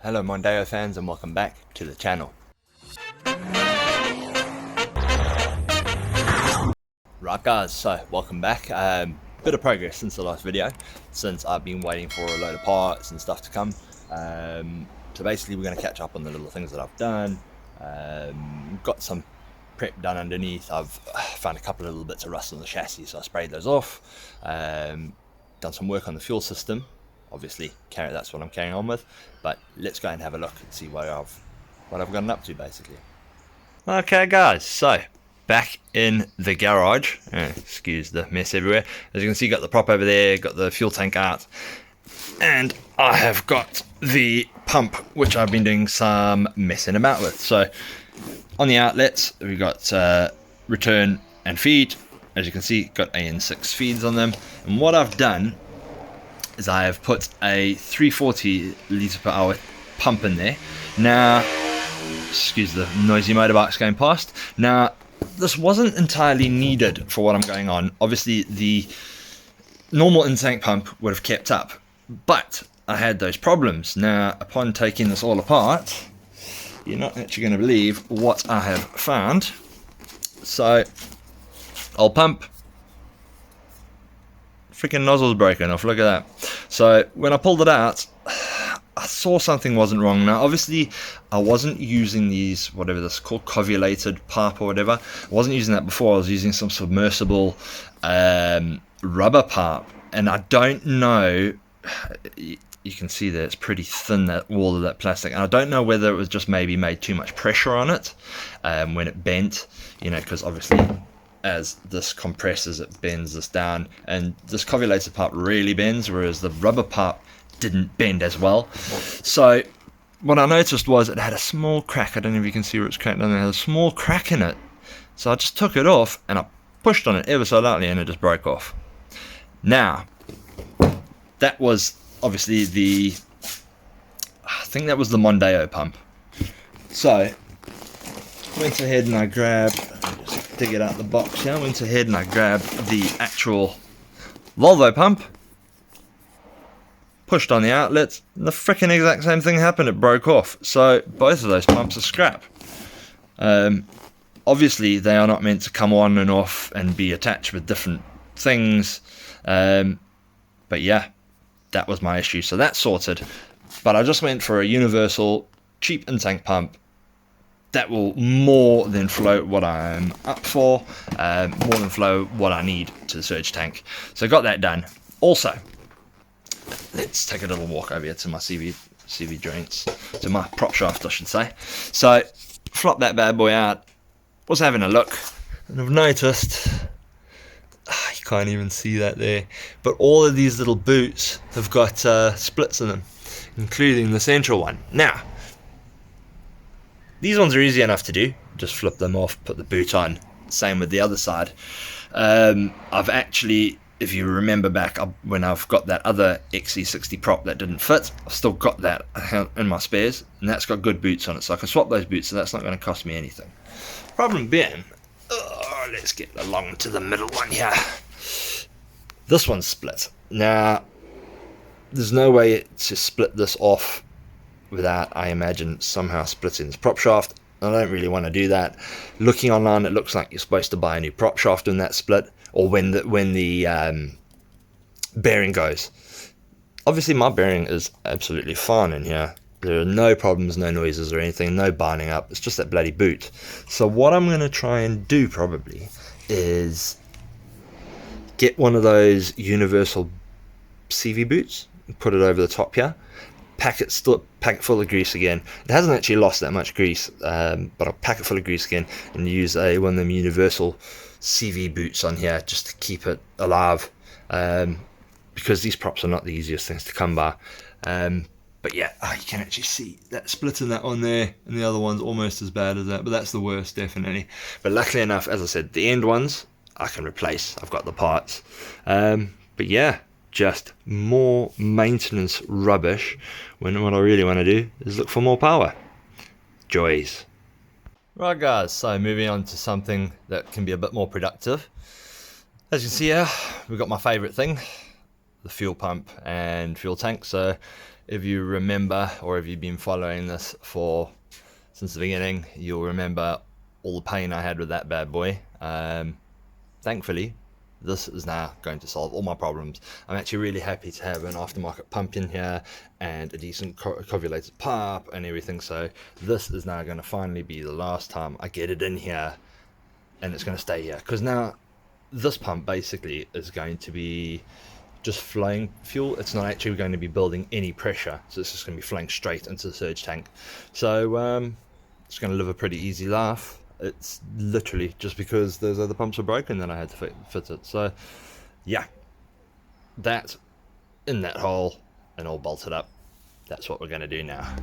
Hello Mondeo fans and welcome back to the channel. Right guys, so welcome back. Bit of progress since the last video, since I've been waiting for a load of parts and stuff to come. So basically we're going to catch up on the little things that I've done. Got some prep done underneath. I've found a couple of little bits of rust on the chassis, so I sprayed those off. Done some work on the fuel system. Obviously that's what I'm carrying on with, but let's go and have a look and see what I've gotten up to basically. Okay guys, so back in the garage. Excuse the mess everywhere. As you can see, got the prop over there, got the fuel tank out, and I have got the pump which I've been doing some messing about with. So on the outlets we've got return and feed. As you can see, got AN6 feeds on them, and what I've done is I have put a 340 litre per hour pump in there. Now, excuse the noisy motorbikes going past. Now, this wasn't entirely needed for what I'm going on. Obviously, the normal in-tank pump would have kept up, but I had those problems. Now, upon taking this all apart, you're not actually going to believe what I have found. So, old pump. Freaking nozzle's broken off, look at that. So when I pulled it out, I saw something wasn't wrong. Now obviously I wasn't using these, whatever this is called, covulated pipe or whatever. I wasn't using that before. I was using some submersible rubber pipe, and I don't know, you can see that it's pretty thin, that wall of that plastic, and I don't know whether it was just maybe made too much pressure on it when it bent, you know, because obviously as this compresses it bends this down, and this covulated pipe really bends, whereas the rubber pipe didn't bend as well. So what I noticed was it had a small crack. I don't know if you can see where it's cracked down there. It had a small crack in it, so I just took it off and I pushed on it ever so lightly and it just broke off. Now that was obviously I think that was the Mondeo pump. So went ahead and I grabbed, dig it out the box here, went ahead and I grabbed the actual Volvo pump, pushed on the outlets, and the freaking exact same thing happened. It broke off. So both of those pumps are scrap. Obviously they are not meant to come on and off and be attached with different things, but yeah, that was my issue, so that's sorted. But I just went for a universal cheap in-tank pump that will more than float what I'm up for, more than flow what I need to the surge tank. So got that done. Also, let's take a little walk over here to my CV joints, to my prop shaft I should say. So flop that bad boy out, was having a look, and I've noticed, you can't even see that there, but all of these little boots have got splits in them, including the central one. Now, these ones are easy enough to do. Just flip them off, put the boot on. Same with the other side. I've actually, if you remember back when I've got that other XC60 prop that didn't fit, I've still got that in my spares, and that's got good boots on it, so I can swap those boots, so that's not going to cost me anything. Problem being, let's get along to the middle one here. This one's split. Now, there's no way to split this off without, I imagine, somehow splitting this prop shaft. I don't really want to do that. Looking online, it looks like you're supposed to buy a new prop shaft in that split, or when the bearing goes. Obviously my bearing is absolutely fine in here. There are no problems, no noises or anything, no binding up. It's just that bloody boot. So what I'm going to try and do probably is get one of those universal CV boots and put it over the top here. Pack it full of grease again. It hasn't actually lost that much grease, but I'll pack it full of grease again and use one of them universal CV boots on here just to keep it alive, because these props are not the easiest things to come by. But yeah, you can actually see that split in that one there, and the other one's almost as bad as that, but that's the worst definitely. But luckily enough, as I said, the end ones I can replace. I've got the parts. But yeah, just more maintenance rubbish when what I really want to do is look for more power. Joys. Right guys, so moving on to something that can be a bit more productive. As you can see here, we've got my favourite thing, the fuel pump and fuel tank. So if you remember, or if you've been following this since the beginning, you'll remember all the pain I had with that bad boy. Thankfully, this is now going to solve all my problems. I'm actually really happy to have an aftermarket pump in here and a decent covulated pipe and everything. So this is now going to finally be the last time I get it in here, and it's going to stay here, because now this pump basically is going to be just flowing fuel. It's not actually going to be building any pressure, so it's just going to be flowing straight into the surge tank. So it's going to live a pretty easy life. It's literally just because those other pumps were broken that I had to fit it. So yeah, that in that hole and all bolted up. That's what we're going to do now.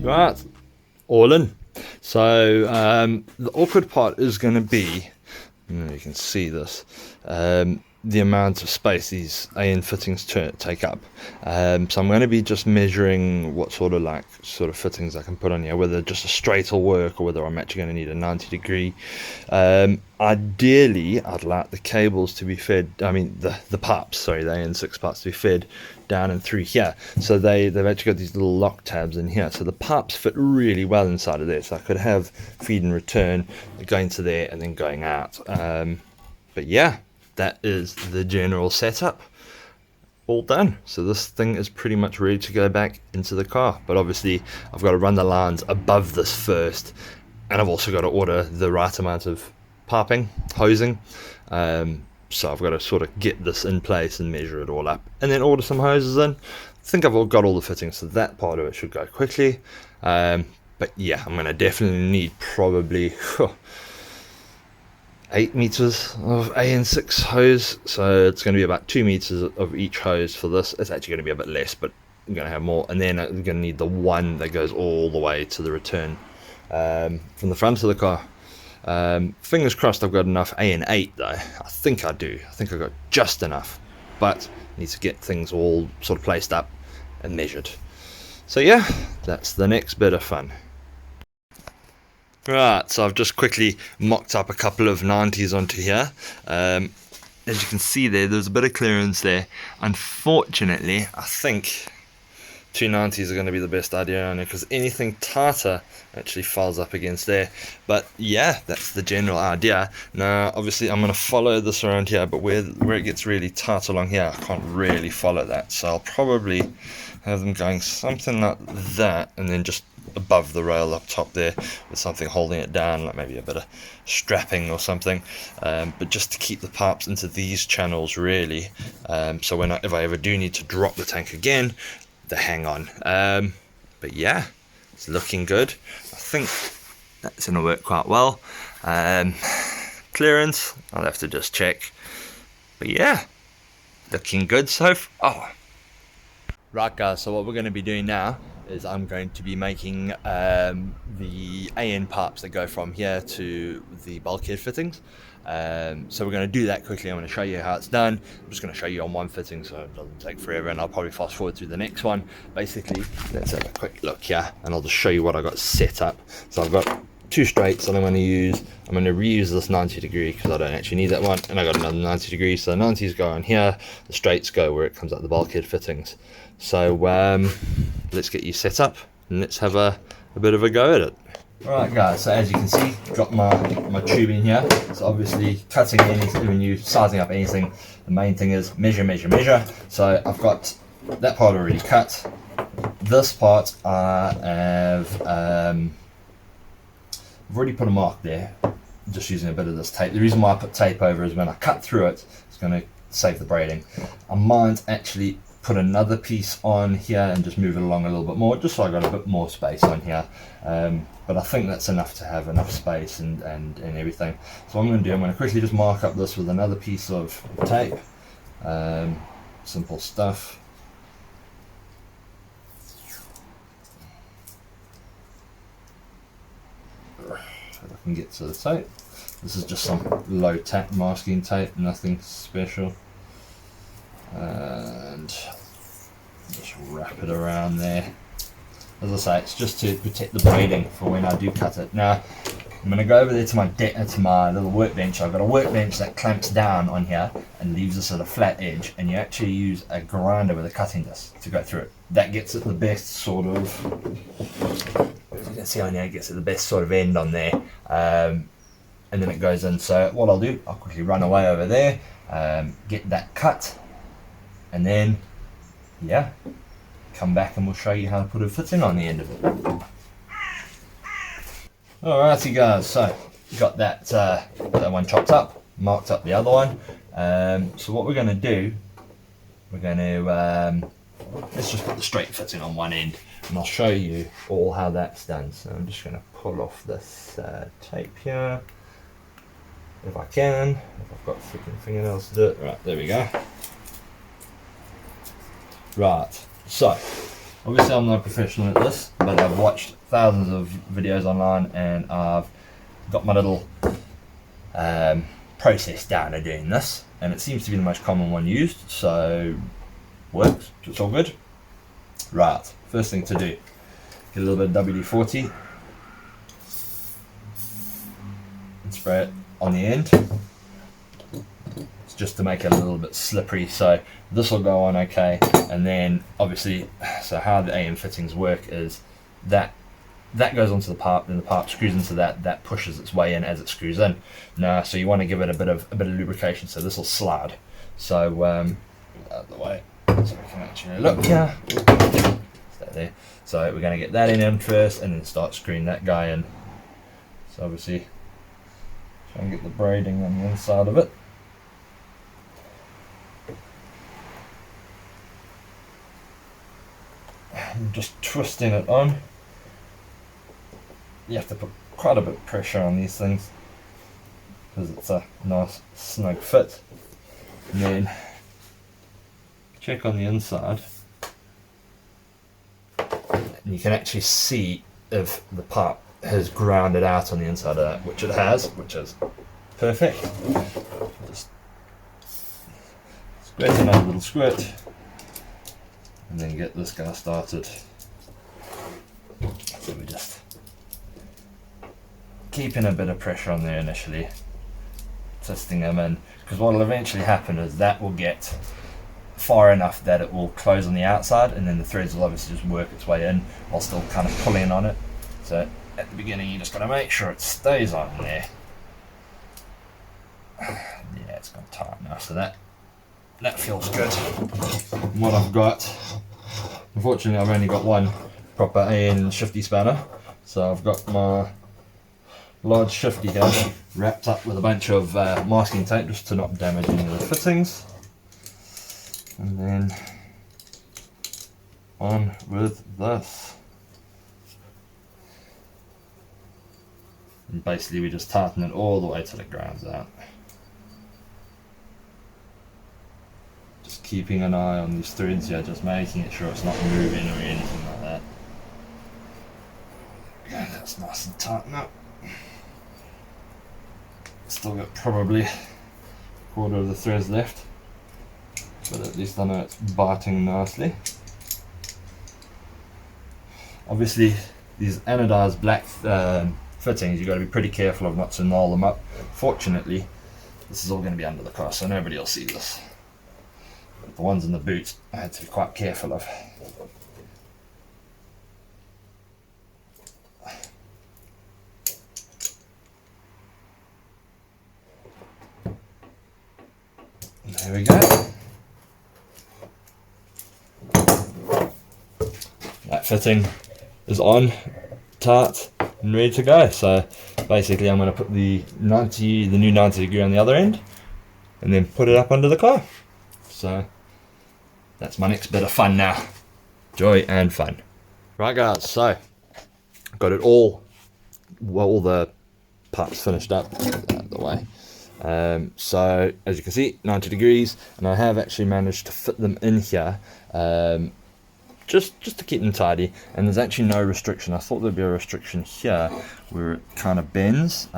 Right, all in. So the awkward part is going to be, you can see this, the amount of space these AN fittings take up. So I'm going to be just measuring what sort of fittings I can put on here, whether just a straight will work or whether I'm actually going to need a 90 degree. Ideally, I'd like the cables to be fed, the pipes, sorry, the AN6 pipes to be fed down and through here. So they've actually got these little lock tabs in here, so the pipes fit really well inside of there, so I could have feed and return going to there and then going out. But yeah, that is the general setup, all done. So this thing is pretty much ready to go back into the car, but obviously I've got to run the lines above this first, and I've also got to order the right amount of piping, hosing. So I've got to sort of get this in place and measure it all up, and then order some hoses in. I think I've got all the fittings, so that part of it should go quickly. But yeah, I'm going to definitely need probably 8 meters of AN6 hose, so it's going to be about 2 meters of each hose for this. It's actually going to be a bit less, but I'm going to have more, and then I'm going to need the one that goes all the way to the return from the front of the car. Fingers crossed I've got enough AN8 though. I think I do. I think I've got just enough, but need to get things all sort of placed up and measured. So yeah, that's the next bit of fun. Right, so I've just quickly mocked up a couple of 90s onto here. As you can see there's a bit of clearance there. Unfortunately, I think 290s are going to be the best idea on it, because anything tighter actually falls up against there. But yeah, that's the general idea. Now obviously I'm going to follow this around here, but where it gets really tight along here, I can't really follow that, so I'll probably have them going something like that, and then just above the rail up top there with something holding it down, like maybe a bit of strapping or something, but just to keep the pipes into these channels really, so if I ever do need to drop the tank again, they hang on. But yeah, it's looking good. I think that's going to work quite well. Clearance, I'll have to just check, but yeah, looking good so far. Right guys, so what we're going to be doing now is I'm going to be making the AN pipes that go from here to the bulkhead fittings. So we're going to do that quickly. I'm going to show you how it's done. I'm just going to show you on one fitting so it doesn't take forever, and I'll probably fast forward through the next one. Basically, let's have a quick look here and I'll just show you what I got set up. So I've got 2 straights that I'm going to use. I'm going to reuse this 90 degree because I don't actually need that one, and I got another 90 degrees, so the 90s go on here, the straights go where it comes out the bulkhead fittings. So let's get you set up and let's have a bit of a go at it. Alright guys, so as you can see, got my tube in here. So obviously cutting anything, when you're sizing up anything, the main thing is measure, measure, measure. So I've got that part already cut. This part I have I've already put a mark there, just using a bit of this tape. The reason why I put tape over is when I cut through it, it's going to save the braiding. I might actually put another piece on here and just move it along a little bit more, just so I got a bit more space on here. But I think that's enough to have enough space and everything. So what I'm going to do, I'm going to quickly just mark up this with another piece of tape. Simple stuff. If I can get to the tape. This is just some low tack masking tape, nothing special. And just wrap it around there. As I say, it's just to protect the braiding for when I do cut it. Now, I'm going to go over there to my little workbench. I've got a workbench that clamps down on here and leaves us at a flat edge, and you actually use a grinder with a cutting disc to go through it. That gets it the best sort of, as you can see on here, it gets it the best sort of end on there. And then it goes in. So what I'll do, I'll quickly run away over there, get that cut, and then, yeah, come back and we'll show you how to put a fitting on the end of it. Alrighty guys, so got that one chopped up, marked up the other one. So what we're going to do, we're going to, let's just put the straight fitting on one end, and I'll show you all how that's done. So I'm just going to pull off this tape here, if I can, if I've got freaking fingernails to do it. Right, there we go. Right, so obviously I'm not a professional at this, but I've watched thousands of videos online and I've got my little process down to doing this, and it seems to be the most common one used, so works, it's all good. Right, first thing to do, get a little bit of WD-40 and spray it on the end. It's just to make it a little bit slippery, so this will go on okay. And then obviously, so how the AM fittings work is that goes onto the part, then the part screws into that pushes its way in as it screws in. Now, so you want to give it a bit of lubrication, so this will slide. So out of the way, so we can actually look here. Stay there. So we're going to get that in first, and then start screwing that guy in. So obviously, try and get the braiding on the inside of it. I'm just twisting it on. You have to put quite a bit of pressure on these things because it's a nice snug fit. And then check on the inside, and you can actually see if the part has grounded out on the inside of that, which it has, which is perfect. Just squirt another little squirt, and then get this guy started. So we just keeping a bit of pressure on there initially, testing them in, because what will eventually happen is that will get far enough that it will close on the outside, and then the threads will obviously just work its way in while still kind of pulling on it. So at the beginning you just got to make sure it stays on there. Yeah, it's gone tight now, so that feels good. And what I've got, unfortunately I've only got one proper AN shifty spanner, so I've got my large shifty here wrapped up with a bunch of masking tape just to not damage any of the fittings, and then on with this, and basically we just tighten it all the way till it grounds out. Just keeping an eye on these threads here, just making it sure it's not moving or anything like that. Okay, that's nice and tight now. Still got probably a quarter of the threads left, but at least I know it's biting nicely. Obviously these anodized black fittings, you've got to be pretty careful of not to gnarl them up. Fortunately this is all going to be under the car, so nobody will see this, but the ones in the boots I had to be quite careful of. There we go. That fitting is on, tight and ready to go. So basically I'm going to put the new 90 degree on the other end and then put it up under the car. So that's my next bit of fun now. Joy and fun. Right guys, so got it all the parts finished up, out of the way. So as you can see, 90 degrees, and I have actually managed to fit them in here, just to keep them tidy, and there's actually no restriction. I thought there'd be a restriction here where it kind of bends,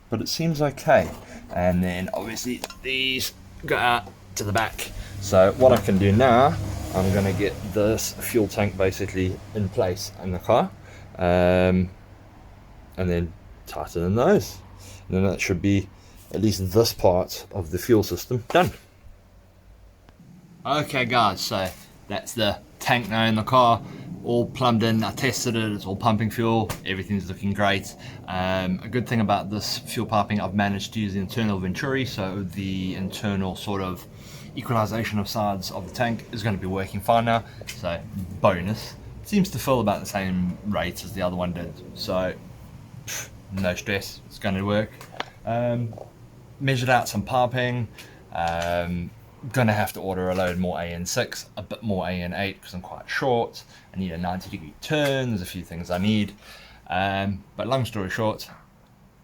but it seems okay. And then obviously these go out to the back. So what I can do now, I'm going to get this fuel tank basically in place in the car, and then tighten in those. And then that should be at least this part of the fuel system done. Okay guys, so that's the tank now in the car, all plumbed in. I tested it, it's all pumping fuel, everything's looking great. A good thing about this fuel piping, I've managed to use the internal venturi, so the internal sort of equalization of sides of the tank is going to be working fine now, so bonus. It seems to fill about the same rate as the other one did, so no stress, it's going to work. Measured out some piping, gonna have to order a load more AN6, a bit more AN8 because I'm quite short. I need a 90-degree turn, there's a few things I need, but long story short,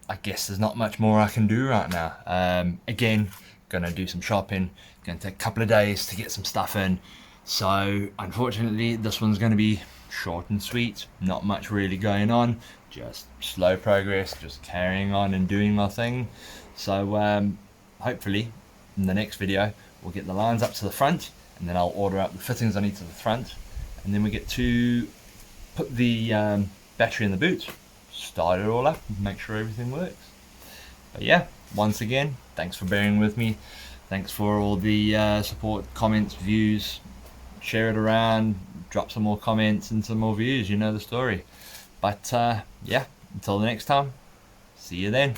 I guess there's not much more I can do right now. Again, gonna do some shopping, gonna take a couple of days to get some stuff in, so unfortunately this one's gonna be short and sweet, not much really going on, just slow progress, just carrying on and doing my thing. So hopefully in the next video we'll get the lines up to the front, and then I'll order up the fittings I need to the front, and then we get to put the battery in the boot, start it all up and make sure everything works. But yeah, once again, thanks for bearing with me, thanks for all the support, comments, views. Share it around, drop some more comments and some more views, you know the story. But yeah, until the next time, see you then.